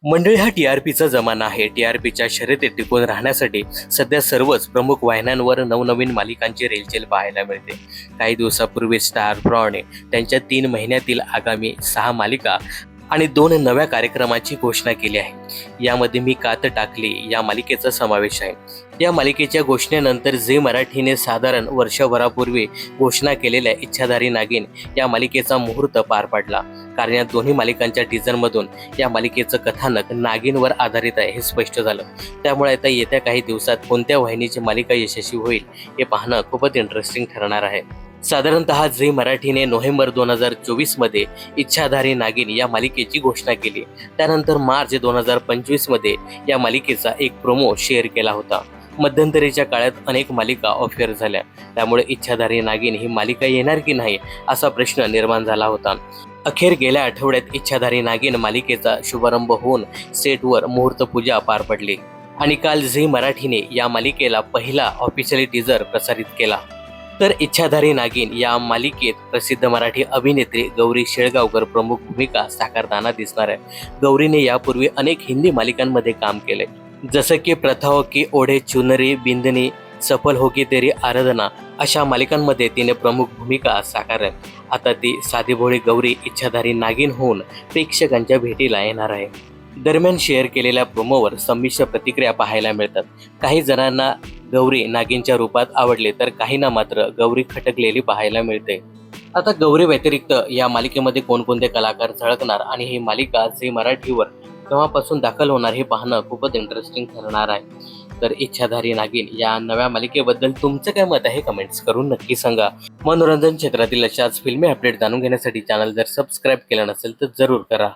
मंडळी, हा टीआरपीचा जमाना आहे. टीआरपीच्या शर्यतीत टिकून राहण्यासाठी सध्या सर्वच प्रमुख वाहिन्यांवर नवनवीन मालिकांची रेलचेल पाहायला मिळते. काही दिवसापूर्वी स्टार प्रॉने त्यांच्या 3 महिन्यातील आगामी 6 मालिका आणि 2 नव्या कार्यक्रमाची घोषणा केली आहे. यामध्ये मी कात टाकली या मालिकेचा समावेश आहे. या मालिकेच्या घोषणेनंतर झी मराठीने साधारण वर्षभरापूर्वी घोषणा केलेल्या इच्छाधारी नागिन या मालिकेचा मुहूर्त पार पडला. कारण या दोन्ही मालिकांच्या टीझरमधून या मालिकेचं कथानक नागिनवर आधारित आहे हे स्पष्ट झालं. त्यामुळे आता येत्या काही दिवसात कोणत्या वाहिनीची मालिका यशस्वी होईल हे पाहणं खूपच इंटरेस्टिंग ठरणार आहे. साधारणतः झी मराठीने नोव्हेंबर 2024 मध्ये इच्छाधारी नागिन या मालिकेची घोषणा केली. त्यानंतर मार्च 2025 मध्ये या मालिकेचा एक प्रोमो शेअर केला होता. मध्यंतरीच्या काळात अनेक मालिका ऑफर झाल्या. त्यामुळे इच्छाधारी नागिन ही मालिका येणार की नाही असा प्रश्न निर्माण झाला होता. अखेर गेल्या आठवड्यात इच्छाधारी नागिन मालिकेचा शुभारंभ होऊन सेटवर मुहूर्त पूजा पार पडली आणि काल झी मराठीने या मालिकेला पहिला ऑफिशियली टीझर प्रसारित केला. तर इच्छाधारी नागिन या मालिकेत प्रसिद्ध मराठी अभिनेत्री गौरी शेळगावकर प्रमुख भूमिका साकारताना दिसणार आहे. गौरीने यापूर्वी अनेक हिंदी मालिकांमध्ये काम केले, जसं की प्रथा हो की ओढे चुनरी, बिंदनी, सफल हो की तेरी आराधना अशा मालिकांमध्ये तिने प्रमुख भूमिका साकारल्या. आता ती साधीभोळी गौरी इच्छाधारी नागिन होऊन प्रेक्षकांच्या भेटीला येणार आहे. दरम्यान शेअर केलेल्या प्रोमोवर संमिश्र प्रतिक्रिया पाहायला मिळतात. काही जणांना गौरी नागिनच्या रूपात आवडले, तर काहींना मात्र गौरी खटकलेली पाहायला मिळते. आता गौरी व्यतिरिक्त या मालिकेमध्ये कोणकोणते कलाकार झळकणार आणि ही मालिका झी मराठीवर केव्हापासून दाखल होणार हे पाहणं खूपच इंटरेस्टिंग ठरणार आहे. तर इच्छाधारी नागिन या नव्या मालिकेबद्दल तुमचं काय मत आहे कमेंट्स करून नक्की सांगा. मनोरंजन क्षेत्रातील अशाच फिल्मी अपडेट जाणून घेण्यासाठी चॅनल जर सबस्क्राईब केलं नसेल तर जरूर करा.